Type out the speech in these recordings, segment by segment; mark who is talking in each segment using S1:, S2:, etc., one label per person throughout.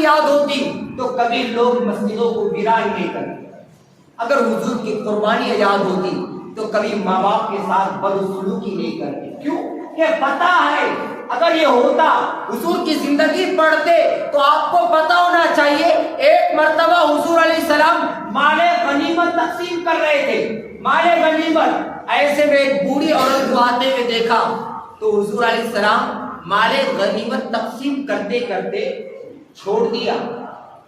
S1: یاد ہوتی تو کبھی لوگ مسجدوں کو ویران نہیں کرتے، اگر حضور کی قربانی یاد ہوتی تو کبھی ماں باپ کے ساتھ بدسلوکی نہیں کرتے۔ کیوں؟ کہ پتہ ہے اگر یہ ہوتا حضور کی زندگی پڑھتے تو آپ کو پتہ ہونا چاہیے ایک مرتبہ حضور علیہ السلام مال غنیمت تقسیم کر رہے تھے، مال غنیمت۔ ایسے میں ایک بوڑھی عورت کو آتے ہوئے دیکھا تو حضور علیہ السلام مال غنیمت تقسیم کرتے کرتے چھوڑ دیا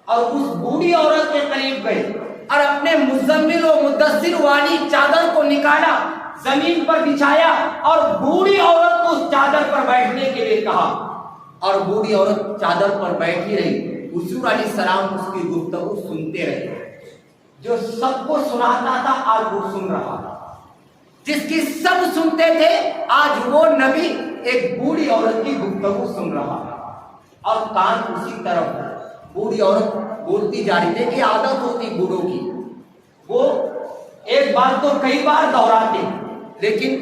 S1: اور اس بوڑھی عورت کے قریب گئے اور اپنے مزمل و مدثر والی چادر کو نکالا، زمین پر بچھایا اور بوڑھی عورت کو اس چادر پر بیٹھنے کے لیے کہا، اور بوڑھی عورت چادر پر بیٹھی رہی۔ حضور علیہ السلام اس کی گفتگو سنتے رہے، جو سب کو سناتا تھا آج وہ سن رہا تھا، جس کی سب سنتے تھے آج وہ نبی ایک بوڑھی عورت کی گفتگو سن رہا ہے اور کان اسی طرف ہے۔ بوڑھی عورت بولتی جا رہی تھی کہ عادت ہوتی بوڑھوں کی، وہ ایک بات تو کئی بار دہراتے، لیکن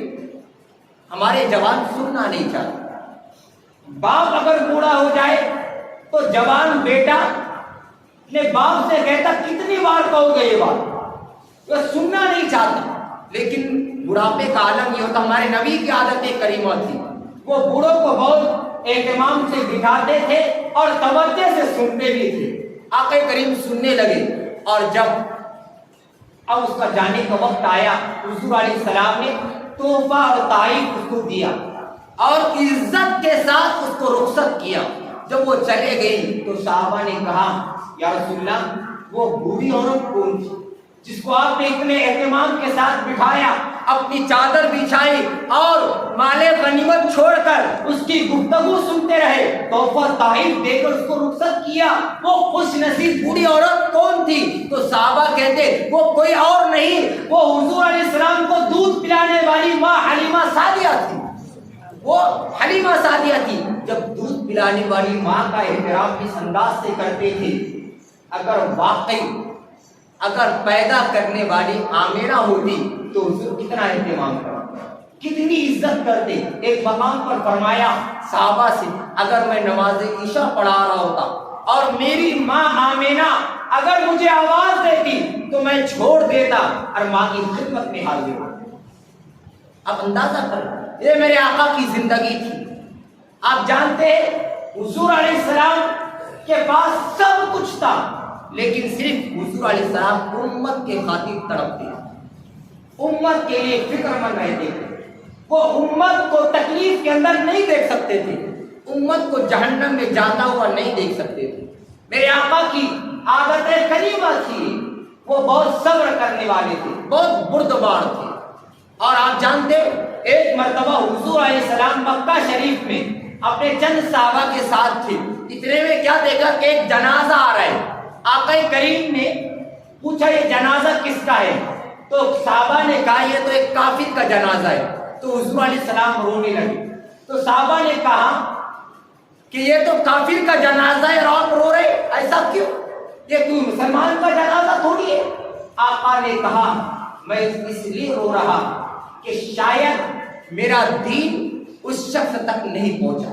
S1: ہمارے جوان سننا نہیں چاہتے۔ باپ اگر بوڑھا ہو جائے تو جوان بیٹا اپنے باپ سے کہتا کتنی بار کہو گے یہ بات، وہ سننا نہیں چاہتا۔ لیکن بڑھاپے کا عالم یہ ہوتا، ہمارے نبی کی عادت کریمہ تھی، وہ بوڑھوں کو بہت اہتمام سے بٹھاتے تھے اور توجہ سے سنتے بھی تھے۔ آقا کریم سننے لگے اور جب اب اس کا جانے کا وقت آیا، حضور علیہ السلام نے تحفہ اور تحائف اس کو دیا اور عزت کے ساتھ اس کو رخصت کیا۔ جب وہ چلے گئی تو صحابہ نے کہا یا رسول اللہ وہ بوڑھی عورت کون تھی جس کو آپ نے اتنے اہتمام کے ساتھ بٹھایا، اپنی چادر بچھائی اور مال غنیمت چھوڑ کر اس کی گفتگو سنتے رہے، تحفہ تحائف دے کر اس کو رخصت کیا، وہ خوش نصیب بوڑھی عورت کون تھی؟ تو صحابہ کہتے وہ کوئی اور نہیں، وہ حضور علیہ السلام کو دودھ پلانے والی ماں حلیمہ سعدیہ تھی۔ وہ حلیمہ سعدیہ تھی۔ جب دودھ پلانے والی ماں کا احترام اس انداز سے کرتے تھے، اگر پیدا کرنے والی آمینہ ہوتی تو حضور کتنا اہتمام کرتے، کتنی عزت کرتے۔ ایک مقام پر فرمایا صحابہ سے اگر میں نماز عشاء پڑھا رہا ہوتا اور میری ماں آمینہ اگر مجھے آواز دیتی تو میں چھوڑ دیتا اور ماں کی خدمت میں حاضر ہوتا۔ اب اندازہ کرو، یہ میرے آقا کی زندگی تھی۔ آپ جانتے ہیں حضور علیہ السلام کے پاس سب کچھ تھا، لیکن صرف حضور علیہ السلام امت کے خاطر تڑپتے، امت کے لیے فکر مند رہتے تھے۔ وہ امت کو تکلیف کے اندر نہیں دیکھ سکتے تھے، امت کو جہنم میں جاتا ہوا نہیں دیکھ سکتے تھے۔ میرے آقا کی عادت کریمہ تھی، وہ بہت صبر کرنے والے تھے، بہت بردبار تھے۔ اور آپ جانتے ایک مرتبہ حضور علیہ السلام مکہ شریف میں اپنے چند صحابہ کے ساتھ تھے، اتنے میں کیا دیکھا کہ ایک جنازہ آ رہا ہے۔ آقا کریم نے پوچھا یہ جنازہ کس کا ہے؟ تو صحابہ نے کہا یہ تو ایک کافر کا جنازہ ہے۔ تو حضور علیہ السلام رونے لگے، تو صحابہ نے کہا کہ یہ تو کافر کا جنازہ ہے اور آپ رو رہے، ایسا کیوں؟ یہ کوئی مسلمان کا جنازہ تھوڑی ہے۔ آقا نے کہا میں اس لیے رو رہا کہ شاید میرا دین اس شخص تک نہیں پہنچا،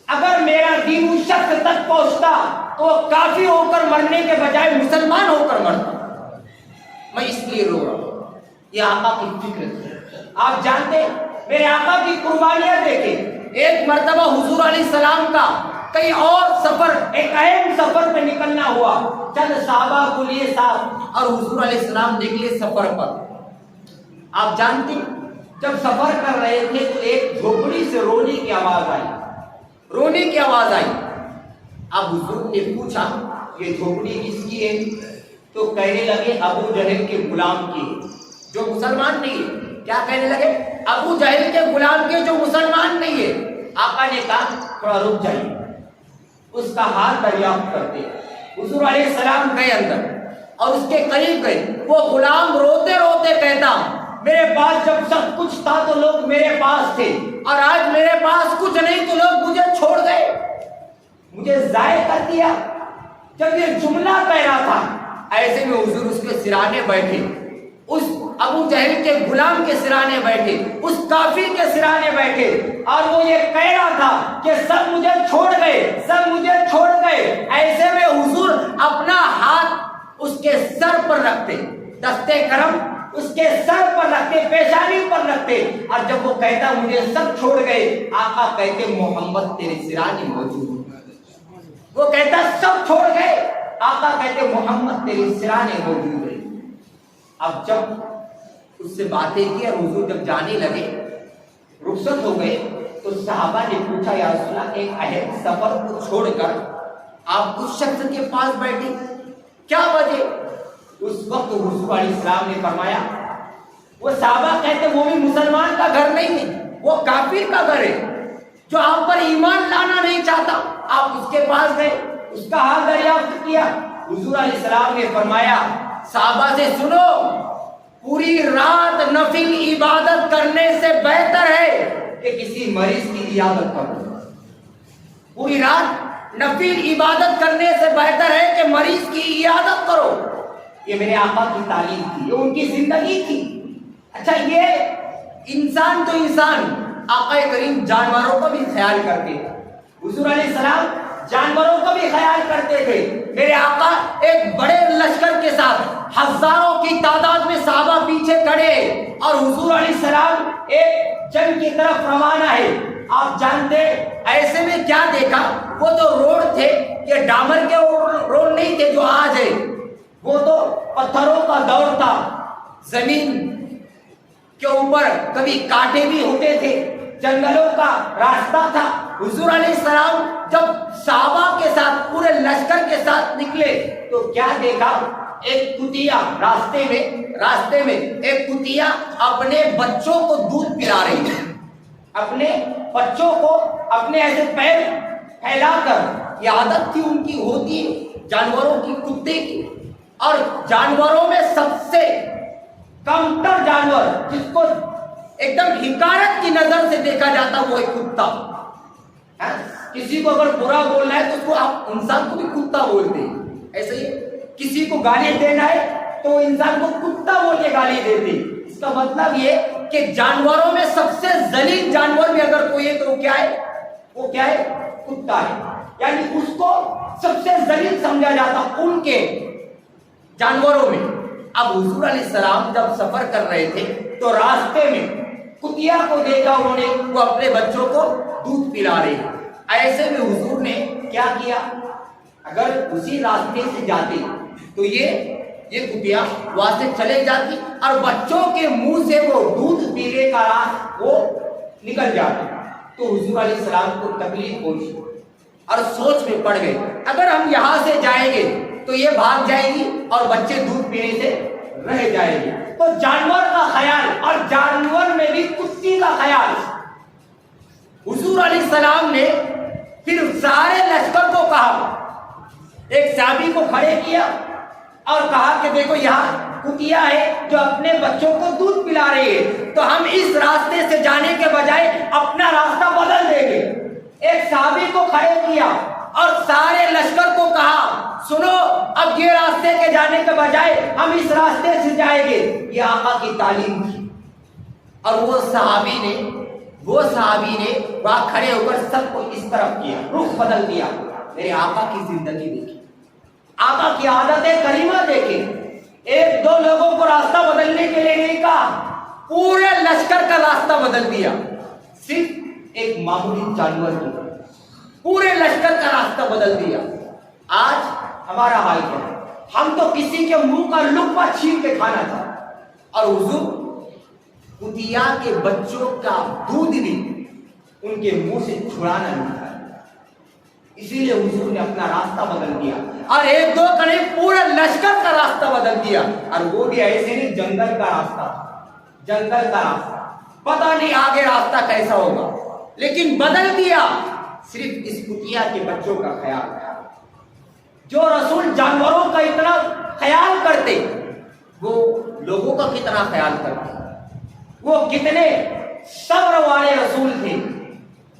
S1: اگر میرا دین اس شخص تک پہنچتا تو وہ کافر ہو کر مرنے کے بجائے مسلمان ہو کر مرتا، میں اس لیے رو رہا ہوں۔ یہ آقا کی فکر تھی۔ آپ جانتے میرے آقا کی قربانیاں دیکھیں، ایک مرتبہ حضور علیہ السلام کا کئی اور سفر، ایک اہم سفر پہ نکلنا ہوا، چند صحابہ کو لیے ساتھ اور حضور علیہ السلام نکلے سفر پر۔ آپ جانتے جب سفر کر رہے تھے تو ایک جھوپڑی سے رونے کی آواز آئی، رونے کی آواز آئی۔ اب حضور نے پوچھا یہ جھوپڑی کس کی ہے؟ تو کہنے لگے ابو جہل کے غلام کی، جو مسلمان نہیں ہے۔ کیا کہنے لگے؟ ابو جہل کے غلام کے جو مسلمان نہیں ہے۔ آقا نے کہا تھوڑا رک جائیے، اس کا حال دریافت کرتے۔ حضور علیہ السلام گئے اندر اور اس کے قریب گئے، وہ غلام روتے روتے کہتا میرے پاس جب سب کچھ تھا تو لوگ میرے پاس تھے، اور آج میرے پاس کچھ نہیں تو لوگ مجھے چھوڑ گئے، مجھے ضائع کر دیا۔ جب یہ جملہ کہہ رہا تھا ایسے میں حضور اس کے سرانے بیٹھے، اس ابو جہل کے غلام کے سرانے بیٹھے، اس کافر کے سرانے بیٹھے، اور وہ یہ کہہ رہا تھا کہ سب مجھے چھوڑ گئے، سب مجھے چھوڑ گئے۔ ایسے کے سر پر رکھتے، دستے کرم اس کے سر پر رکھتے، پیشانی پر رکھتے، اور جب وہ کہتا مجھے سب چھوڑ گئے، آقا کہتے محمد تیرے سرانے موجود ہے۔ وہ کہتا سب چھوڑ گئے، آقا کہتے محمد تیرے سرانے موجود ہے۔ اب جب اس سے باتیں کی اور حضور جب جانے لگے، رخصت ہو گئے، تو صحابہ نے پوچھا یا رسول اللہ ایک اہم سفر کو چھوڑ کر آپ اس شخص کے پاس بیٹھے، کیا وجہ؟ اس وقت حضور علیہ السلام نے فرمایا، وہ صحابہ کہتے وہ بھی مسلمان کا گھر نہیں ہے، وہ کافر کا گھر ہے جو آپ پر ایمان لانا نہیں چاہتا۔ آپ اس کے پاس گئے، اس کا حال دریافت کیا۔ حضور علیہ السلام نے فرمایا صحابہ سے سنو، پوری رات نفل عبادت کرنے سے بہتر ہے کہ کسی مریض کی عیادت کرو۔ پوری رات نفل عبادت کرنے سے بہتر ہے کہ مریض کی عیادت کرو۔ یہ میرے آقا کی تعلیم تھی، یہ ان کی زندگی تھی۔ اچھا، یہ انسان تو انسان، آقا کریم جانوروں کا بھی خیال کرتے تھے۔ حضور علیہ السلام جانوروں کا بھی خیال کرتے تھے۔ میرے آقا ایک بڑے لشکر کے ساتھ ہزاروں کی تعداد میں صحابہ پیچھے کھڑے، اور حضور علیہ السلام ایک جنگ کی طرف روانہ ہے۔ آپ جانتے ایسے میں کیا دیکھا، وہ تو روڈ تھے، یہ ڈامر کے روڈ نہیں تھے جو آج ہے، وہ تو پتھروں کا دور تھا، زمین کے اوپر کبھی کانٹے بھی ہوتے تھے، جنگلوں کا راستہ تھا۔ حضور علیہ السلام جب صحابہ کے ساتھ پورے لشکر کے ساتھ نکلے تو کیا دیکھا، ایک کتیا راستے میں ایک کتیا اپنے بچوں کو دودھ پلا رہی ہے، اپنے بچوں کو اپنے ایسے پیر پھیلا کر، یہ عادت تھی ان کی، ہوتی ہے جانوروں کی، کتے کی۔ اور جانوروں میں سب سے کمتر جانور جس کو ایک دم حکارت کی نظر سے دیکھا جاتا وہ ایک کتا۔ کسی کو اگر برا بولنا ہے تو اس کو آپ انسان کو بھی کتا بولتے ہیں، ایسے ہی کسی کو گالی دینا ہے تو انسان کو کتا بول کے گالی دیتے۔ اس کا مطلب یہ کہ جانوروں میں سب سے ذلیل جانور بھی اگر کوئی ہے تو وہ کیا ہے؟ کتا ہے، یعنی اس کو سب سے ذلیل سمجھا جاتا ان کے جانوروں میں۔ اب حضور علیہ السلام جب سفر کر رہے تھے تو راستے میں کتیا کو دیکھا انہوں نے، وہ اپنے بچوں کو دودھ پلا رہے ہیں۔ ایسے میں حضور نے کیا کیا، اگر اسی راستے سے جاتے تو یہ کتیا وہاں سے چلے جاتی اور بچوں کے منہ سے وہ دودھ پینے کا راز وہ نکل جاتا۔ تو حضور علیہ السلام کو تکلیف پہنچی اور سوچ میں پڑ گئے، اگر ہم یہاں سے جائیں گے تو یہ بھاگ جائے گی اور بچے دودھ پینے سے رہ جائیں گے۔ تو جانور کا خیال، اور جانور میں بھی کتی کا خیال۔ حضور علیہ السلام نے پھر سارے لشکر کو کہا، ایک صحابی کو کھڑے کیا اور کہا کہ دیکھو یہاں کتیا ہے جو اپنے بچوں کو دودھ پلا رہی ہے، تو ہم اس راستے سے جانے کے بجائے اپنا راستہ بدل دیں گے۔ ایک صحابی کو کھڑے کیا اور سارے لشکر کو کہا سنو، اب یہ راستے کے جانے کے بجائے ہم اس راستے سے جائیں گے۔ یہ آقا کی تعلیم تھی۔ اور وہ صحابی نے وہاں کھڑے ہو کر سب کو اس طرف کیا، رخ بدل دیا۔ میرے آقا کی زندگی دیکھی، آقا کی عادت کریمہ دیکھیں۔ ایک دو لوگوں کو راستہ بدلنے کے لیے نہیں کہا، پورے لشکر کا راستہ بدل دیا، صرف ایک معمولی جانور کی پورے لشکر کا راستہ بدل دیا۔ آج ہمارا حال کیا ہے، ہم تو کسی کے منہ کا لقمہ چھین کے کھانا چاہتے، اور حضور کتیا کے بچوں کا دودھ بھی ان کے منہ سے چھڑانا نہیں چاہتے، اسی لیے حضور نے اپنا راستہ بدل دیا اور ایک دو کا نہیں پورے لشکر کا راستہ بدل دیا۔ اور وہ بھی ایسے نہیں، جنگل کا راستہ، پتہ نہیں آگے راستہ کیسا ہوگا، لیکن بدل دیا صرف اس کتیا کے بچوں کا خیال۔ جو رسول جانوروں کا اتنا خیال کرتے، وہ لوگوں کا کتنا خیال کرتے، وہ کتنے صبر والے رسول تھے۔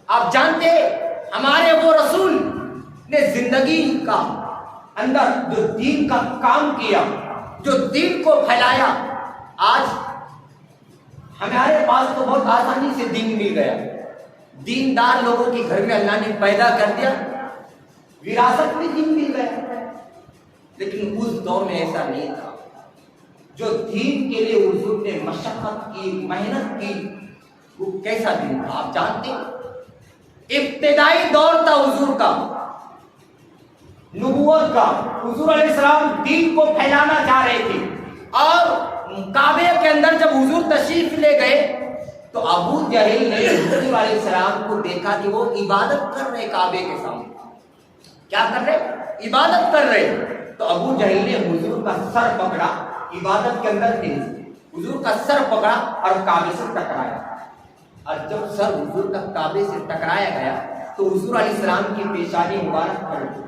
S1: آپ جانتے ہمارے وہ رسول نے زندگی کا اندر جو دین کا کام کیا، جو دین کو پھیلایا، آج ہمارے پاس تو بہت آسانی سے دین مل گیا، دیندار لوگوں کے گھر میں اللہ نے پیدا کر دیا، وراثت میں دین مل گیا۔ لیکن اس دور میں ایسا نہیں تھا. جو دین کے لیے حضور نے مشقت کی، محنت کی، وہ کیسا دن تھا آپ جانتے ہیں. ابتدائی دور تھا حضور کا، نبوت کا. حضور علیہ السلام دین کو پھیلانا چاہ رہے تھے، اور کعبے کے اندر جب حضور تشریف لے گئے تو ابو جہل نے حضور علیہ السلام کو دیکھا کہ وہ عبادت کر رہے کعبے کے سامنے. کیا کر رہے؟ عبادت کر رہے. تو ابو جہل نے حضور کا سر پکڑا، عبادت کے اندر تھے، حضور کا سر پکڑا اور کعبے سے ٹکرایا. اور جب سر حضور کا کعبے سے ٹکرایا گیا تو حضور علیہ السلام کی پیشانی مبارک پڑ گئی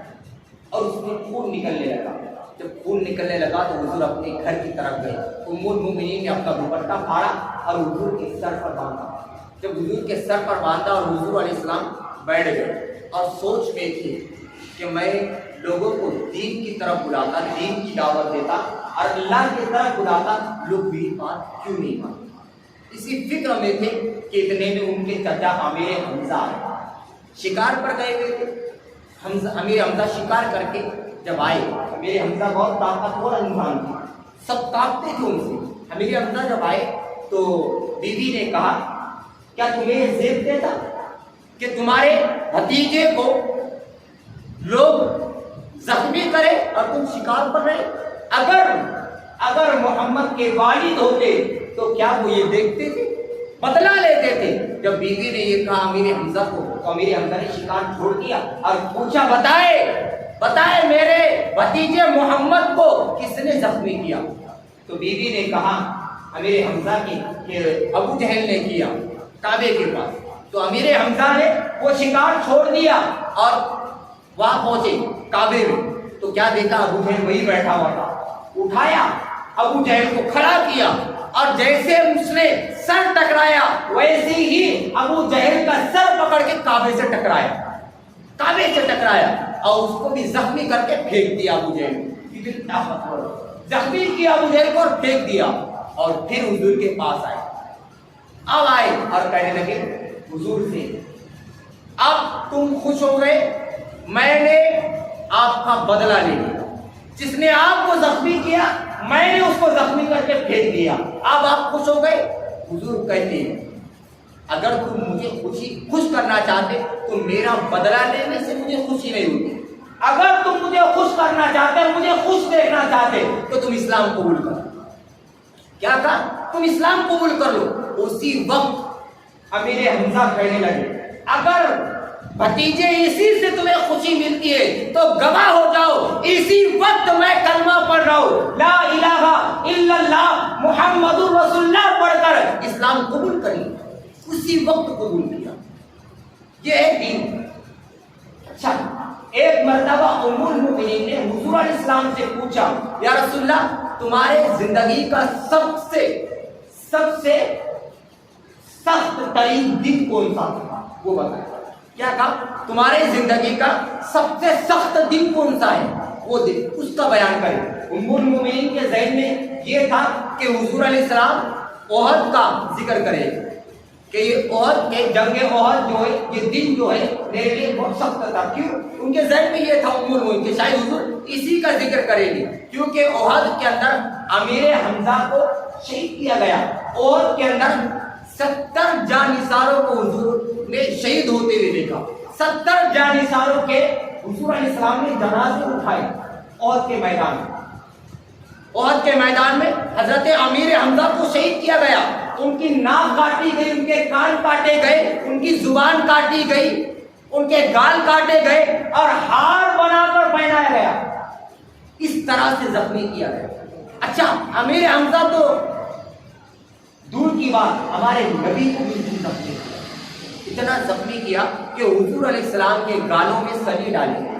S1: اور اس میں خون نکلنے لگا. جب خون نکلنے لگا تو حضور اپنے گھر کی طرف گئے. ام المؤمنین نے اپنا دوپٹہ پھاڑا اور حضور کے سر پر باندھا. جب حضور کے سر پر باندھا اور حضور علیہ السلام بیٹھ گئے اور سوچ میں تھے کہ میں لوگوں کو دین کی طرف بلاتا، دین کی دعوت دیتا اور اللہ کی طرف بلاتا، لوگ میری بات کیوں نہیں مانتے. اسی فکر میں تھے کہ اتنے میں ان کے چچا امیر حمزہ آئے. شکار پر گئے ہوئے تھے. امیر حمزہ شکار کر کے جب آئے، امیر حمزہ بہت طاقتور انسان تھے، سب کانپتے تھے ان سے. امیر حمزہ جب آئے تو بیوی نے کہا کیا تمہیں زیب دیتا کہ تمہارے بھتیجے کو لوگ زخمی کرے اور تم شکار پر رہے؟ اگر محمد کے والد ہوتے تو کیا وہ یہ دیکھتے تھے، بدلہ لیتے تھے؟ جب بیوی نے یہ کہا امیر حمزہ کو تو امیر حمزہ نے شکار چھوڑ دیا اور پوچھا بتائے میرے بھتیجے محمد کو کس نے زخمی کیا؟ تو بیوی نے کہا امیر حمزہ کی کہ ابو جہل نے کیا کعبے کے پاس. تو امیر حمزہ نے وہ شکار چھوڑ دیا اور وہاں پہنچے کعبے میں تو کیا دیکھا؟ ابو جہل وہی بیٹھا ہوا تھا. اٹھایا، ابو جہل کو کھڑا کیا اور جیسے اس نے سر ٹکرایا ویسے ہی ابو جہل کا سر پکڑ کے کعبے سے ٹکرایا اور اس کو بھی زخمی کر کے پھینک دیا. ابو جہل زخمی کیا ابو جہل کو اور پھینک دیا. اور پھر حضور کے پاس آئے اور کہنے لگے حضور سے اب تم خوش ہو گئے، میں نے آپ کا بدلہ لے لیا. جس نے آپ کو زخمی کیا میں نے اس کو زخمی کر کے پھینک دیا. اب آپ خوش ہو گئے؟ حضور کہتے ہیں اگر تم مجھے خوش کرنا چاہتے تو میرا بدلہ لینے سے مجھے خوشی نہیں ہوتی. اگر تم مجھے خوش کرنا چاہتے، مجھے خوش دیکھنا چاہتے تو تم اسلام قبول کرو. کیا کہا؟ تم اسلام قبول کر لو. اسی وقت امیر حمزہ کہنے لگے اگر بھتیجے اسی سے تمہیں خوشی ملتی ہے تو گواہ ہو جاؤ اسی وقت میں کلمہ پڑھ رہا ہوں، لا الہ الا اللہ محمد رسول اللہ پڑھ کر اسلام قبول کری. اسی وقت قبول کیا. یہ ہے دین. اچھا، ایک مرتبہ ام المؤمنین نے حضور علیہ السلام سے پوچھا یا رسول اللہ تمہارے زندگی کا سب سے سخت ترین دن کون سا تھا وہ بتائیں. کیا کہا؟ تمہارے زندگی کا سب سے سخت دن کون سا ہے وہ دن، اس کا بیان کریں. ام المؤمنین کے ذہن میں یہ تھا کہ حضور علیہ السلام احد کا ذکر کرے کہ یہ احد کے جنگ احد جو ہے یہ دن جو ہے میرے لیے بہت سخت تھا. کیوں؟ ان کے ذہن میں یہ تھا ام المؤمنین کہ شاید حضور اسی کا ذکر کرے گی کیونکہ احد کے اندر امیر حمزہ کو شہید کیا گیا. احد کے اندر 70 جانثاروں کو حضور نے شہید ہوتے ہوئے دیکھا. 70 جانثاروں کے حضور علیہ السلام نے جنازے اٹھائے. احد کے میدان میں حضرت امیر حمزہ کو شہید کیا گیا. ان کی ناک کاٹی گئی، ان کے کان کاٹے گئے، ان کی زبان کاٹی گئی، ان کے گال کاٹے گئے اور ہار بنا کر پہنایا گیا. اس طرح سے زخمی کیا گیا. اچھا، امیر حمزہ تو دور کی بات، ہمارے نبی کو بھی زخمی کیا. اتنا زخمی کیا کہ حضور علیہ السلام کے گالوں میں سلیے ڈالے گئے.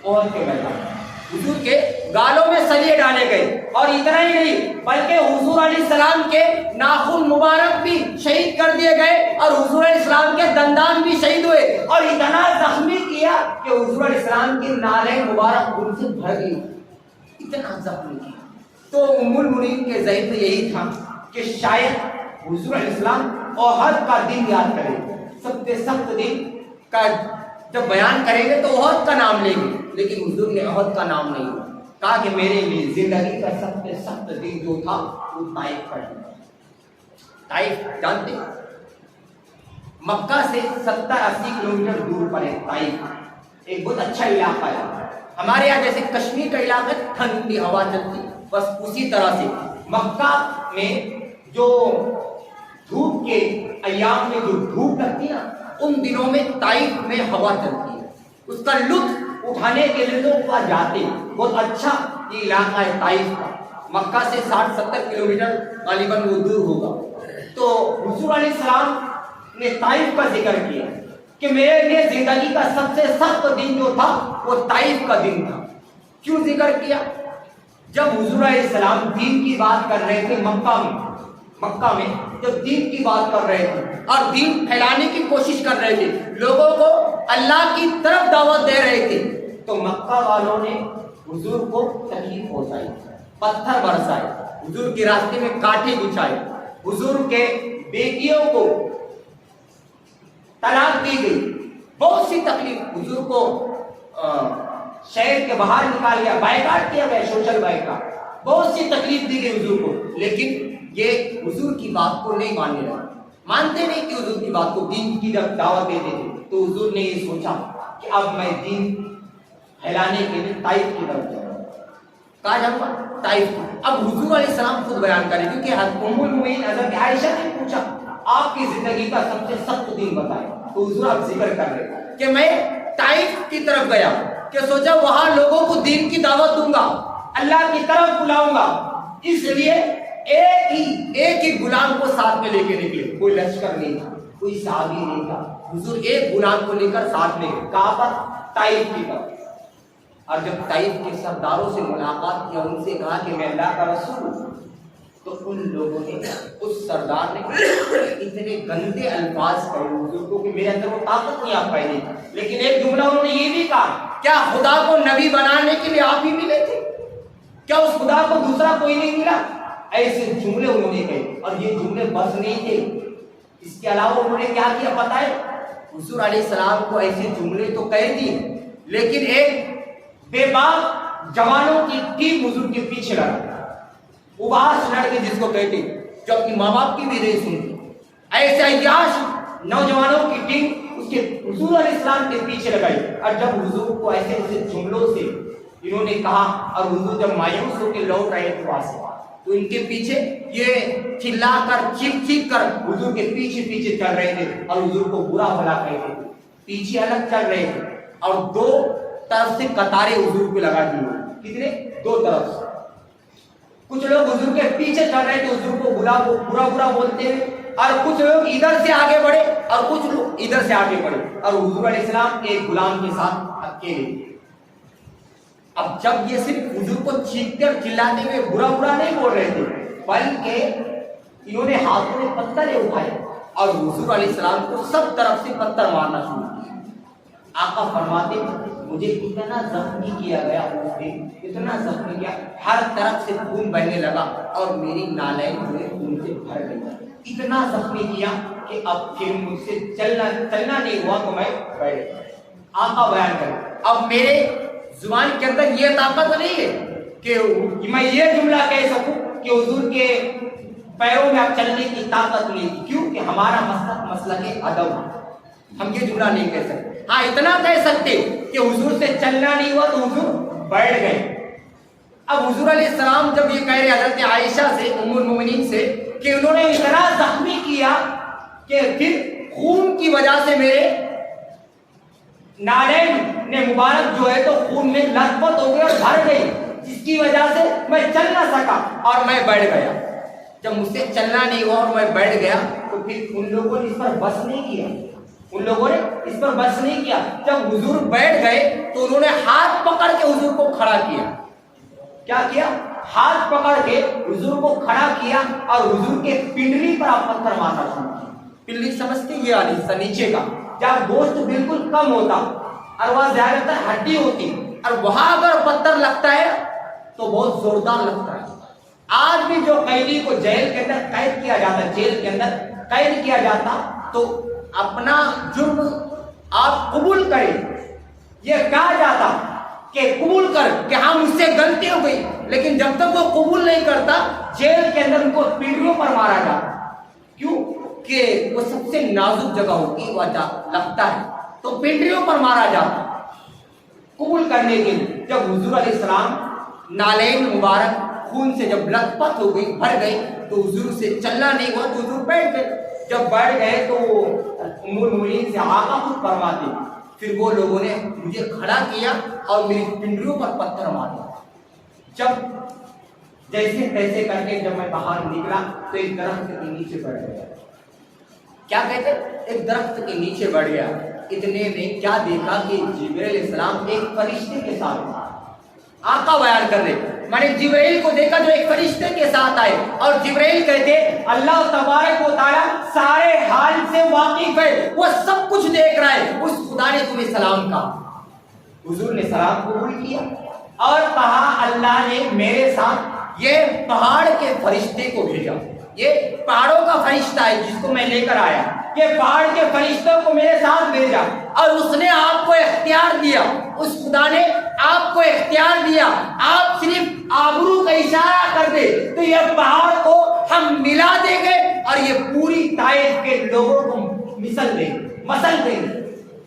S1: احد کے میدان میں حضور کے گالوں میں سلیے ڈالے گئے. اور اتنا ہی نہیں بلکہ حضور علیہ السلام کے ناخن مبارک بھی شہید کر دیے گئے اور حضور علیہ السلام کے دندان بھی شہید ہوئے. اور اتنا زخمی کیا کہ حضور علیہ السلام کی نالیں مبارک خون سے بھر گئی. اتنا زخمی کیا. تو ام المؤمنین کے ذہن میں یہی تھا کہ شاید حضور علیہ السلام احد کا دن یاد کریں، سب سے سخت دن کا جب بیان کریں گے تو احد کا نام لیں گے، لیکن حضور نے احد کا نام نہیں لیا. کہا کہ میرے لیے زندگی کا سب سے سخت دن جو تھا وہ طائف کا دن تھا. طائف جانتے ہیں مکہ سے 70-80 کلومیٹر دور پر ہے طائف. ایک بہت اچھا علاقہ ہے. ہمارے یہاں جیسے کشمیر کا علاقہ ٹھنڈی ہوا چلتی, بس اسی طرح سے مکہ میں جو دھوپ کے ایام میں جو دھوپ لگتی ہے نا, ان دنوں میں طائف میں ہوا چلتی ہے. اس کا لطف اٹھانے کے لیے لوگ وہاں جاتے ہیں. بہت اچھا یہ علاقہ ہے طائف کا. مکہ سے 60-70 کلومیٹر غالباً وہ دور ہوگا. تو حضور علیہ السلام نے طائف کا ذکر کیا کہ میرے لیے زندگی کا سب سے سخت دن جو تھا وہ طائف کا دن تھا. کیوں ذکر کیا؟ جب حضور علیہ السلام دین کی بات کر رہے تھے مکہ میں جب دین کی بات کر رہے تھے اور دین پھیلانے کی کوشش کر رہے تھے, لوگوں کو اللہ کی طرف دعوت دے رہے تھے, تو مکہ والوں نے حضور کو تکلیف پہنچائی, پتھر برسائے, حضور کے راستے میں کانٹے بچھائے, حضور کے بیٹیوں کو طلاق دی گئی, بہت سی تکلیف. حضور کو شہر کے باہر نکال گیا, بائیکاٹ کیا گیا, سوشل بائیکاٹ, بہت سی تکلیف دی گئی حضور کو. لیکن یہ حضور کی بات کو نہیں ماننے لگا, مانتے نہیں کہ حضور کی بات کو. دین کی جب دعوت دیتے تھے تو حضور نے یہ سوچا کہ اب میں دین پھیلانے کے لیے طائف کی طرف جاؤں گا. کہاں جاؤں گا؟ طائف. اب حضور علیہ السلام خود بیان کریں, کیونکہ ام المؤمنین حضرت عائشہ نے پوچھا آپ کی زندگی کا سب سے سخت دن بتائیں, تو حضور اب ذکر کر رہے کہ میں طائف کی طرف گیا, کہ سوچا وہاں لوگوں کو دین کی دعوت دوں گا, اللہ کی طرف بلاؤں گا. اس لیے ایک ہی غلام کو ساتھ میں لے کے نکلے. کوئی لشکر نہیں تھا, کوئی صحابی نہیں تھا. حضور ایک غلام کو لے کر ساتھ میں گئے. کہاں پر؟ طائف کی طرف. اور جب طائف کے سرداروں سے ملاقات کیا, ان سے کہا کہ میں اللہ کا رسول ہوں, تو ان لوگوں نے, اس سردار نے اتنے گندے الفاظ کہے حضور کو کہ میرے اندر وہ طاقت نہیں آ پائی. لیکن ایک جملہ انہوں نے یہ بھی کہا, کیا خدا کو نبی بنانے کے لیے آپ ہی ملے تھے؟ کیا اس خدا کو دوسرا کوئی نہیں ملا؟ ایسے جملے انہوں نے کہے. اور یہ جملے بس نہیں تھے, اس کے علاوہ انہوں نے کیا کیا پتہ ہے؟ حضور علیہ السلام کو ایسے جملے تو کہہ دیے, لیکن ایک بے باک جوانوں کی ٹیم حضور کے پیچھے لڑا, اباس لڑکے جس کو کہتے, جو اپنی ماں باپ کی بھی نہیں سنتے, ایسے عیاش نوجوانوں کی ٹیم اس کے حضور علیہ السلام کے پیچھے لگائی. اور جب حضور کو ایسے ایسے جملوں سے انہوں نے کہا, اور حضور جب مایوس ہو کے لوٹ رہے تھے وہاں سے, تو ان کے پیچھے یہ چلا کر چیخ کر حضور کے پیچھے چل رہے تھے, اور حضور کو برا بھلا کہتے تھے. پیچھے الگ چل رہے تھے, اور دو طرف سے قطاریں حضور کو لگا دی. کتنے؟ دو طرف سے. کچھ لوگ حضور کے پیچھے چل رہے تھے, حضور کو برا بولتے ہوئے, اور کچھ لوگ ادھر سے آگے بڑھے اور کچھ لوگ ادھر سے آگے بڑھے, اور حضور علیہ السلام ایک غلام کے ساتھ اکیلے. اب جب یہ صرف حضور کو چیخ کر چلاتے ہوئے برا نہیں بول رہے تھے, بلکہ انہوں نے ہاتھوں میں پتھر اٹھائے اور حضور علیہ السلام کو سب طرف سے پتھر مارنا شروع کیا. آقا فرماتے مجھے اتنا زخمی کیا گیا, اس دن اتنا زخمی کیا, ہر طرف سے خون بہنے لگا اور میری نالیں خون سے بھر گئی. اتنا زخمی کیا کہ اب پھر مجھ سے چلنا نہیں ہوا تو میں بیٹھ گیا. آقا بیان کرے, اب میرے زبان کے اندر یہ طاقت نہیں ہے کہ میں یہ جملہ کہہ سکوں کہ حضور کے پیروں میں اب چلنے کی طاقت نہیں تھی. کیوں کہ ہمارا مسلک ادب ہے, ہم یہ جملہ نہیں کہہ سکتے. ہاں اتنا کہہ سکتے کہ حضور سے چلنا نہیں ہوا تو حضور بیٹھ گئے. اب حضور علیہ السلام جب یہ کہہ رہے حضرت عائشہ سے, ام المؤمنین سے, کہ انہوں نے اتنا زخمی کیا کہ پھر خون کی وجہ سے میرے نالین نے مبارک جو ہے تو خون میں لت پت ہو گئی اور بھر گئی, جس کی وجہ سے میں چل نہ سکا اور میں بیٹھ گیا. جب مجھ سے چلنا نہیں ہوا اور میں بیٹھ گیا تو پھر ان لوگوں نے اس پر بس نہیں کیا. جب حضور بیٹھ گئے تو انہوں نے ہاتھ پکڑ کے حضور کو کھڑا کیا. کیا کیا؟ ہاتھ پکڑ کے حضور کو کھڑا کیا اور حضور کے پنڈلی پر آپ پتھر مارنا شروع کیا. پنڈلی سمجھتے یہ والی حصہ نیچے کا, جہاں گوشت بالکل کم ہوتا اور وہاں زیادہ تر ہڈی ہوتی, اور وہاں اگر پتھر لگتا ہے تو بہت زوردار لگتا ہے. آج بھی جو قیدی کو جیل کے اندر قید کیا جاتا تو اپنا جرم آپ قبول کریں, یہ کہا جاتا کہ قبول کر کہ ہاں مجھ سے غلطی ہو گئی، لیکن جب تک وہ قبول نہیں کرتا جیل کے اندر ان کو پیڑیوں پر مارا جاتا۔ کیوں کہ وہ سب سے نازک جگہ ہوتی ہے، وجہ لگتا ہے تو پنڈریوں پر مارا جاتا قبول کرنے کے لیے۔ جب حضور علیہ السلام نالین مبارک خون سے جب لت پت ہو گئی، بھر گئی، تو حضور سے چلنا نہیں ہوا تو حضور بیٹھ گئے۔ جب بیٹھ گئے تو ام المؤمنین سے آقا خود فرماتے پھر وہ لوگوں نے مجھے کھڑا کیا اور میری پنڈلیوں پر پتھر مارے۔ جب جیسے تیسے کر کے جب میں باہر نکلا تو ایک درخت کے نیچے بیٹھ گیا۔ کیا کہتے؟ ایک درخت کے نیچے بیٹھ گیا۔ اتنے میں کیا دیکھا کہ جبرائیل علیہ السلام ایک فرشتے کے ساتھ تھا۔ آقا بیان کر رہے، میں نے جبرائیل کو دیکھا جو ایک فرشتے کے ساتھ آئے، اور جبرائیل کہتے اللہ تبارک و تعالیٰ سارے حال سے واقف ہے، وہ سب کچھ دیکھ رہا ہے، اس خدا نے تمہیں سلام کہا۔ حضور نے سلام قبول کیا اور کہا اللہ نے میرے ساتھ یہ پہاڑ کے فرشتے کو بھیجا۔ یہ پہاڑوں کا فرشتہ ہے جس کو میں لے کر آیا، یہ پہاڑ کے فرشتوں کو میرے ساتھ بھیجا، اور اس نے آپ کو اختیار دیا، اس خدا نے آپ کو اختیار دیا، آپ صرف آبرو کا اشارہ کر دے تو یہ پہاڑ کو ہم ملا دیں گے اور یہ پوری طائف کے لوگوں کو مسل دیں گے،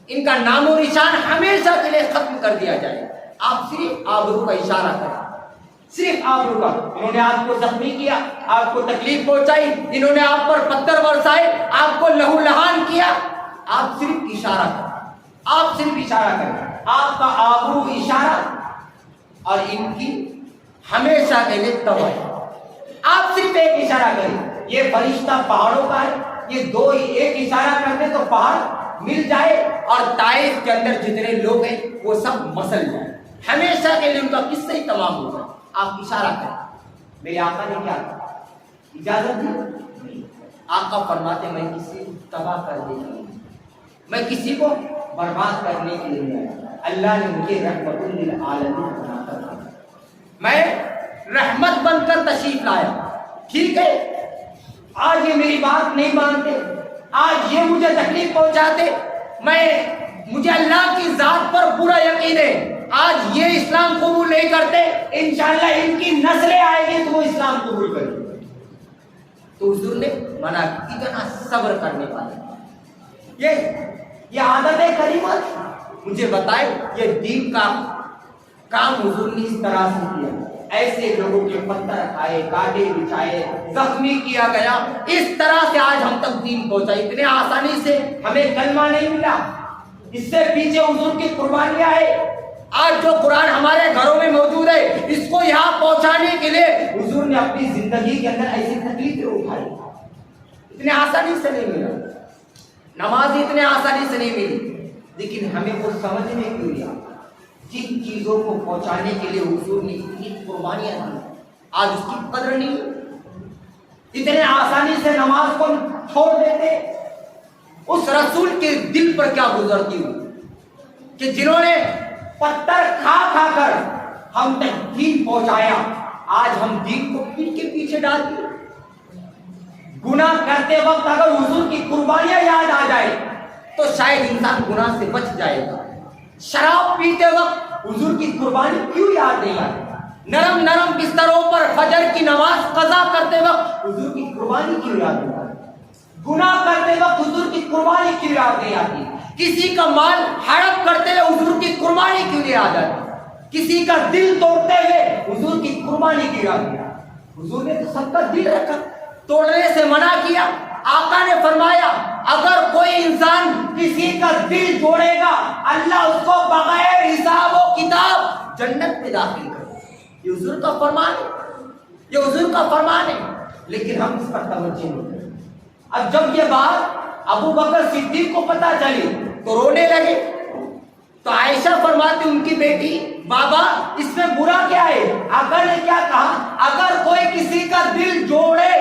S1: ان کا نام و نشان ہمیشہ کے لیے ختم کر دیا جائے۔ آپ صرف آبرو کا اشارہ کریں، صرف آبرو کا۔ انہوں نے آپ کو زخمی کیا، آپ کو تکلیف پہنچائی، انہوں نے آپ پر پتھر برسائے، آپ کو لہو لہان کیا، آپ صرف اشارہ کریں، آپ صرف اشارہ کریں، آپ کا آبرو اشارہ اور ان کی ہمیشہ کے لیے تباہی۔ آپ صرف ایک اشارہ کریں، یہ فرشتہ پہاڑوں کا ہے، یہ دو ہی ایک اشارہ کرتے تو پہاڑ مل جائے اور طائف کے اندر جتنے لوگ ہیں وہ سب مسل جائیں، ہمیشہ کے لیے ان کا قصہ ہی تمام ہو جائے۔ آپ اشارہ کریں۔ میرے آقا نے کیا اجازت دی؟ آقا فرماتے میں کسی کو تباہ کر دینے کے لیے، میں کسی کو برباد کرنے کے لیے نہیں آیا، اللہ نے مجھے رحمت للعالمین بنا کر دیا، میں رحمت بن کر تشریف لایا۔ ٹھیک ہے، آج یہ میری بات نہیں مانتے، آج یہ مجھے تکلیف پہنچاتے، مجھے اللہ کی ذات پر پورا یقین ہے، آج یہ اسلام قبول نہیں کرتے، انشاءاللہ ان کی نسلیں آئیں گی تو وہ اسلام قبول کریں گے۔ تو حضور نے منع کی، اتنا صبر کرنے والے، یہ عادت کریمہ۔ مجھے بتائے یہ دین کا کام حضور نے اس طرح سے کیا، ایسے لوگوں کے پتھر کھائے، کانٹے بچھائے، زخمی کیا گیا، اس طرح سے آج ہم تک دین پہنچا۔ اتنے آسانی سے ہمیں کلمہ نہیں ملا، اس سے پیچھے حضور کی قربانیاں ہے۔ آج جو قرآن ہمارے گھروں میں موجود ہے، اس کو یہاں پہنچانے کے لیے حضور نے اپنی زندگی کے اندر ایسی تکلیفیں اٹھائی، اتنے آسانی سے نہیں ملا، نماز اتنے آسانی سے نہیں ملی، لیکن ہمیں وہ سمجھ میں کیوں نہیں آتا جن چیزوں کو پہنچانے کے لیے حضور نے اتنی قربانیاں دی، آج اس کی قدر نہیں، اتنے آسانی سے نماز کو چھوڑ دیتے۔ اس رسول کے دل پر کیا گزرتی ہوئی کہ جنہوں نے پتھر کھا کھا کر ہم تک دین پہنچایا، آج ہم دین کو پیٹ کے پیچھے ڈالتے۔ گناہ کرتے وقت اگر حضور کی قربانیاں یاد آ جائے تو شاید انسان گناہ سے بچ جائے گا۔ شراب پیتے وقت حضور کی قربانی کیوں یاد نہیں آتی؟ نرم نرم بستروں پر فجر کی نماز قضا کرتے وقت حضور کی قربانی کیوں یاد نہیں آتی؟ گناہ کرتے وقت حضور کی قربانی کیوں یاد نہیں آتی؟ کسی کا مال ہڑپ کرتے ہوئے حضور کی قربانی کیوں نہیں یاد آتی؟ کسی کا دل توڑتے ہوئے حضور کی قربانی کیوں یاد نہیں آتی؟ حضور نے تو سب کا دل رکھا، توڑنے سے منع کیا۔ آقا نے فرمایا اگر کوئی انسان کسی کا دل توڑے گا اللہ اس کو بغیر حساب و کتاب جنت میں داخل کرے۔ یہ حضور کا فرمان ہے، یہ حضور کا فرمان ہے، لیکن ہم اس پر توجہ نہیں کرتے۔ اب جب یہ بات ابو بکر صدیق کو پتہ چلی تو رونے لگے، تو عائشہ فرماتی ان کی بیٹی بابا اس میں برا کیا ہے؟ آقا نے کیا کہا؟ اگر کوئی کسی کا دل جوڑے،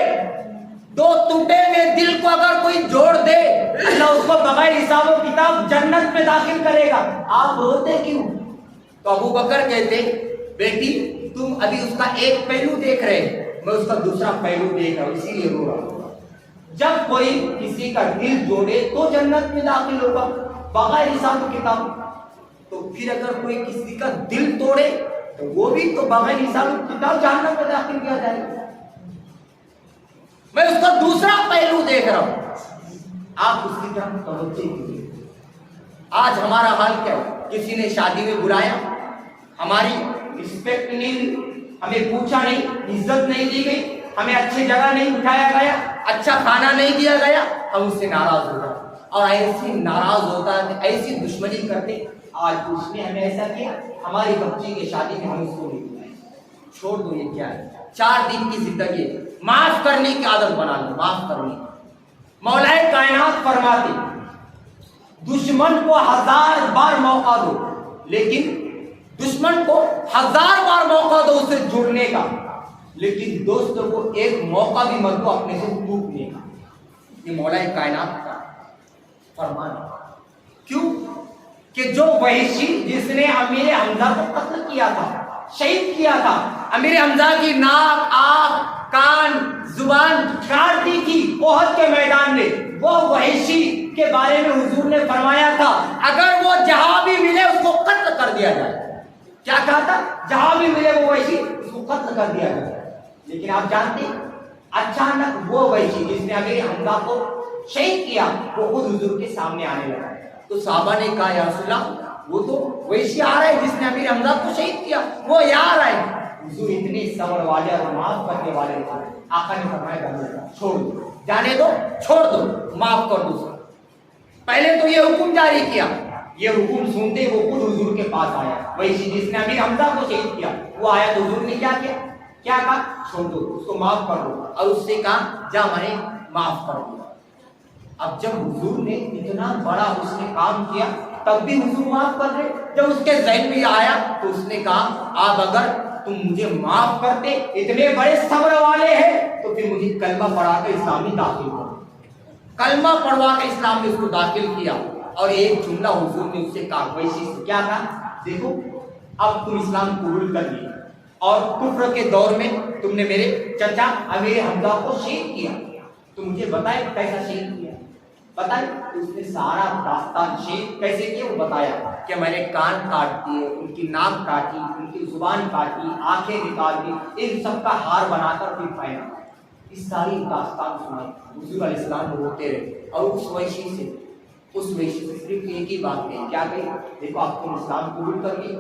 S1: دو ٹوٹے ہوئے دل کو اگر کوئی جوڑ دے اللہ اس کو بغیر حساب و کتاب جنت میں داخل کرے گا۔ آپ روتے کیوں؟ تو ابو بکر کہتے بیٹی تم ابھی اس کا ایک پہلو دیکھ رہے، میں اس کا دوسرا پہلو دیکھ رہا ہوں، اسی لیے رو رہا ہوں۔ جب کوئی کسی کا دل جوڑے تو جنت میں داخل ہوگا بغیر حساب و کتاب۔ تو پھر اگر کوئی کسی کا دل توڑے تو وہ بھی تو بغیر حساب کتاب جہنم میں داخل کیا جائے گا۔ میں اس کا دوسرا پہلو دیکھ رہا ہوں، آپ اس کی طرف توجہ کیجیے۔ آج ہمارا حال کیا ہے؟ کسی نے شادی میں بلایا، ہماری رسپیکٹ نہیں دی، ہمیں پوچھا نہیں، عزت نہیں دی گئی، ہمیں اچھی جگہ نہیں اٹھایا گیا، اچھا کھانا نہیں دیا گیا، ہم اس سے ناراض ہو جاتے اور ایسی ناراض ہوتا ہے، ایسی دشمنی کرتے۔ آج اس نے ہمیں ایسا کیا، ہماری بچی کی شادی میں ہم اس کو نہیں بلائے، چھوڑ دو، یہ کیا ہے؟ 4 دن کی زندگی، معاف کرنے کی عادت بنا لو، معاف کرنے۔ مولا کائنات فرماتے دشمن کو 1000 بار موقع دو، لیکن دشمن کو 1000 بار موقع دو اسے جڑنے کا، لیکن دوستوں کو ایک موقع بھی مت دو اپنے سے ٹوٹنے کا۔ یہ مولا کائنات کا فرمان ہے۔ کیوں کہ جو وحشی جس نے امیر حمزہ کو قتل کیا تھا، شہید کیا تھا، امیر حمزہ کی ناک، آنکھ، کان، زبان کاٹ دی تھی احد کے میدان میں، وہ وحشی کے بارے میں حضور نے فرمایا تھا اگر وہ جہاں بھی ملے اس کو قتل کر دیا جائے۔ کیا کہا تھا؟ جہاں بھی ملے وہ وحشی اس کو قتل کر دیا جائے۔ لیکن آپ جانتے ہیں اچانک وہ وحشی جس نے امیر حمزہ کو شہید کیا وہ خود حضور کے سامنے آنے لگا، تو صحابہ نے کہا یا رسول اللہ وہ تو وحشی آ رہا ہے جس نے امیر حمزہ کو شہید کیا، وہ یہاں آ رہا ہے۔ حضور اتنے صبر والے اور معاف کرنے والے تھے، آقا نے فرمایا چھوڑ دو، جانے دو، چھوڑ دو، معاف کر دو۔ پہلے تو یہ حکم جاری کیا، یہ حکم سنتے وہ خود حضور کے پاس آیا، وحشی جس نے امیر حمزہ کو شہید کیا وہ آیا، تو حضور نے کیا کیا؟ کیا کہا؟ چھوڑ دو، اس کو معاف کر دو، اور اس سے کہا جا میں نے معاف کر دیا۔ اب جب حضور نے اتنا بڑا اس نے کام کیا تب بھی حضور معاف کر رہے۔ جب اس کے ذہن میں آیا تو اس نے کہا آپ اگر تم مجھے معاف کرتے، اتنے بڑے صبر والے ہیں، تو پھر مجھے کلمہ پڑھا کے اسلام میں داخل کرو۔ کلمہ پڑھوا کے اسلام میں اس کو داخل کیا، اور ایک جملہ حضور نے اس سے کہا، ویسی سے کیا کہا؟ دیکھو اب تم اسلام قبول کر لیا اور کفر کے دور میں تم نے میرے چچا امیر حمزہ کو شہید کیا، تو مجھے بتائے کیسا شہید کیا؟ بتائے۔ اس نے سارا داستان شہید کیسے کیا وہ بتایا کہ میں نے کان کاٹ دیے، ان کی ناک کاٹی، ان کی زبان کاٹی، آنکھیں نکال دی، ان سب کا ہار بنا کر پھر پہنا۔ اس ساری داستان سنائی، حضور علیہ السلام روتے رہے، اور اس وحشی سے صرف ایک ہی بات کہی، کیا کہی؟ دیکھو آپ تم اسلام قبول کر لی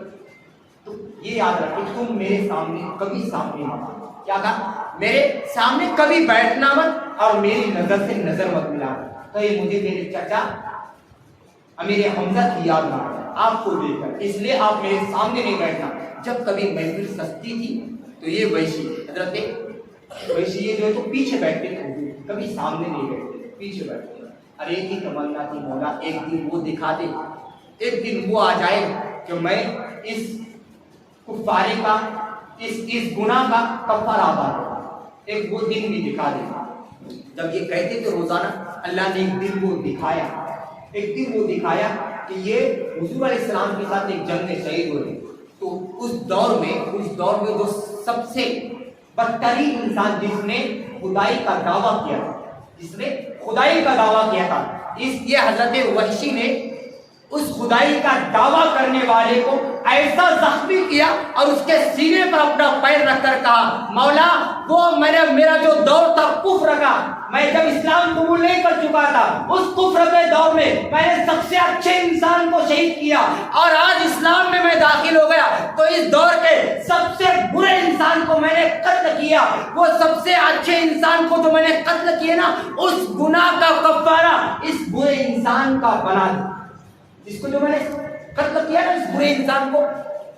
S1: تو یہ یاد رکھیں تم میرے سامنے کبھی سامنے مت، کیا کہا؟ میرے سامنے کبھی بیٹھنا مت اور میری نظر سے نظر مت ملانا، تو یہ مجھے میرے چچا امیر حمزہ کی یاد نہ آئے آپ کو دیکھ کر، اس لیے آپ میرے سامنے نہیں بیٹھنا۔ جب کبھی محفل سستی تھی تو یہ وحشی حضرت وحشی یہ جو ہے تو پیچھے بیٹھتے تھے، کبھی سامنے نہیں بیٹھتے، پیچھے بیٹھتے۔ اور ایک ہی تمنا تھی مولا ایک دن وہ دکھا دے، ایک دن وہ آ جائے کہ میں اس کفارے کا، اس گناہ کا کفارہ ادا کروں، ایک وہ دن بھی دکھا دے۔ جب یہ کہتے تھے روزانہ، اللہ نے ایک دن وہ دکھایا، کہ یہ حضور علیہ السلام کے ساتھ ایک جنگ میں شہید ہوئے، تو اس دور میں جو سب سے بدترین انسان جس نے خدائی کا دعویٰ کیا تھا، یہ حضرت وحشی نے اس خدائی کا دعویٰ کرنے والے کو ایسا زخمی کیا اور اس کے سینے پر اپنا پیر رکھ کر کہا، مولا وہ میرا جو دور تھا کفر کا، میں جب اسلام قبول نہیں کر چکا تھا اس کفر کے دور میں میں نے سب سے اچھے انسان کو شہید کیا، اور آج اسلام میں داخل ہو گیا تو اس دور کے سب سے برے انسان کو میں نے قتل کیا، وہ سب سے اچھے انسان کو جو میں نے قتل کیا نا، اس گناہ کا کفارہ اس برے انسان کا بنا دیا، جس کو جو میں نے قتل کیا نا اس برے انسان کو،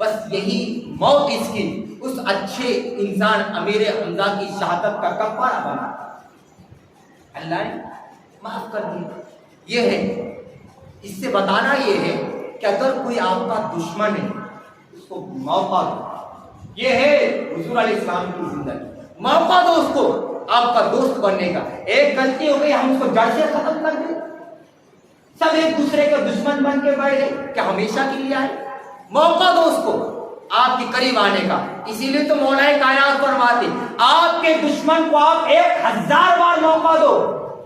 S1: بس یہی موت اس کی اس اچھے انسان امیر حمزہ کی شہادت کا کفارہ بنا، اللہ نے معاف کر دیا۔ یہ ہے، اس سے بتانا یہ ہے کہ اگر کوئی آپ کا دشمن ہے اس کو موقع دو، یہ ہے حضور علیہ السلام کی زندگی، موقع دو اس کو آپ کا دوست بننے کا۔ ایک غلطی ہو گئی ہم اس کو جڑ سے ختم کر دیں، سب ایک دوسرے کے دشمن بن کے بیٹھ گئے کہ ہمیشہ کے لیے آئے، موقع دو اس کو آپ کے قریب آنے کا۔ اسی لیے تو مولا کائنات فرماتے آپ کے دشمن کو آپ 1000 بار موقع دو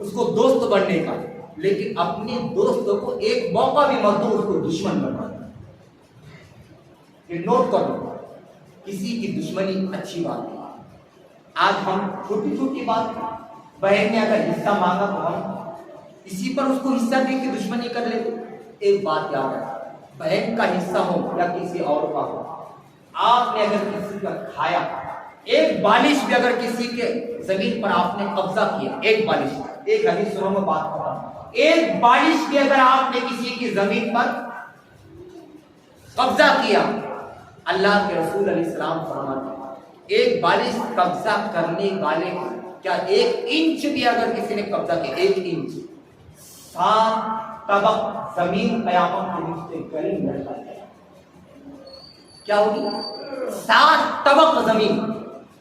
S1: اس کو دوست بننے کا، لیکن اپنے دوست کو ایک موقع بھی مت دو اس کو دشمن بنانے کا۔ یہ نوٹ کر لو، کسی کی دشمنی اچھی بات نہیں۔ آج ہم چھوٹی چھوٹی بات، بہن نے اگر حصہ مانگا تو ہم اسی پر اس کو حصہ دے کے دشمنی کر لیتے۔ ایک بات یاد ہے، بہن کا حصہ ہو یا کسی اور کا ہو، آپ نے اگر کسی کا کھایا، ایک بالش بھی اگر کسی کے زمین پر آپ نے قبضہ کیا، ایک بالش، ایک حدیث سنو میں بات کرتا ہوں، ایک بالش بھی اگر آپ نے کسی کی زمین پر قبضہ کیا، اللہ کے رسول علیہ السلام فرماتے ہیں ایک بالش قبضہ کرنے والے کو، کیا ایک انچ بھی اگر کسی نے قبضہ کیا، ایک انچ، 7 طبق زمین قیامت کے دن سے گلے میں لٹکائے جائے گی۔ کیا ہوگی؟ 7 طبق زمین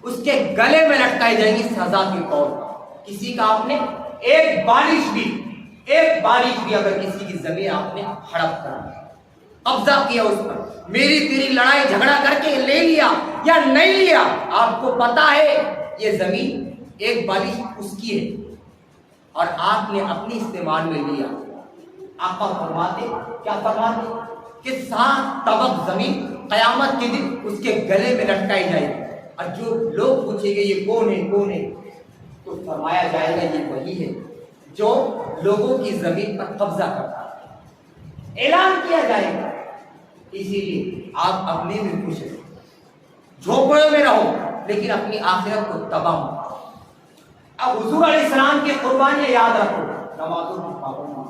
S1: اس کے گلے میں لٹکائی جائیں گی سزا کے طور پر۔ کسی کا آپ نے ایک بالش بھی اگر کسی کی زمین آپ نے ہڑپ کر قبضہ کیا، اس پر میری تیری لڑائی جھگڑا کر کے لے لیا یا نہیں لیا، آپ کو پتا ہے یہ زمین ایک بالش اس کی ہے اور آپ نے اپنی استعمال میں لیا، آقا فرماتے، کیا فرماتے کہ 7 طبق زمین قیامت کے دن اس کے گلے میں لٹکائی جائے گی، اور جو لوگ پوچھیں گے یہ کون ہے تو فرمایا جائے گا یہ وہی ہے جو لوگوں کی زمین پر قبضہ کرتا ہے۔ اعلان کیا جائے گا۔ اسی لیے آپ اپنے میں خوش رہو، جھوپڑوں میں رہو، لیکن اپنی آخرت کو تباہ مت کرو۔ اب حضور علیہ السلام کی قربانیاں یاد رکھو، نمازوں کی پابندی،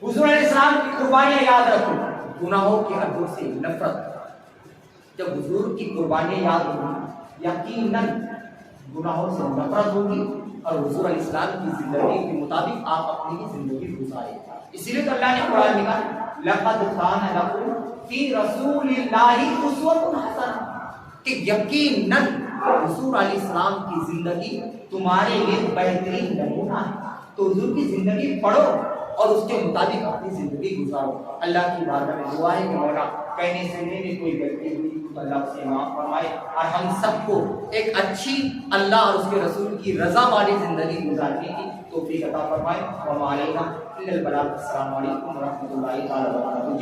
S1: حضور علیہ السلام کی قربانیاں یاد رکھو، گناہوں کے حدوں سے نفرت۔ جب حضور کی قربانیاں یاد ہوگی، یقیناً گناہوں سے نفرت ہوگی اور حضور علیہ السلام کی زندگی کے مطابق آپ اپنی زندگی گزاریں۔ اسی لیے تو اللہ نے قرآن میں کہا لَقَدْ كَانَ لَكُمْ فِي رَسُولِ اللَّهِ أُسْوَةٌ حَسَنَةٌ، کہ یقیناً حضور علیہ السلام کی زندگی تمہارے لیے بہترین نمونہ ہے۔ تو حضور کی زندگی پڑھو اور اس کے مطابق اپنی زندگی گزارو۔ اللہ کی بارگاہ میں دعا ہے کہ مولا کہنے سننے میں کوئی غلطی ہوئی تو اللہ سے معاف فرمائے اور ہم سب کو ایک اچھی اللہ اور اس کے رسول کی رضا والی زندگی گزارنے کی توفیق عطا فرمائے۔ وما علینا الا البلاغ۔ السلام علیکم ورحمۃ اللہ تعالی وبرکاتہ۔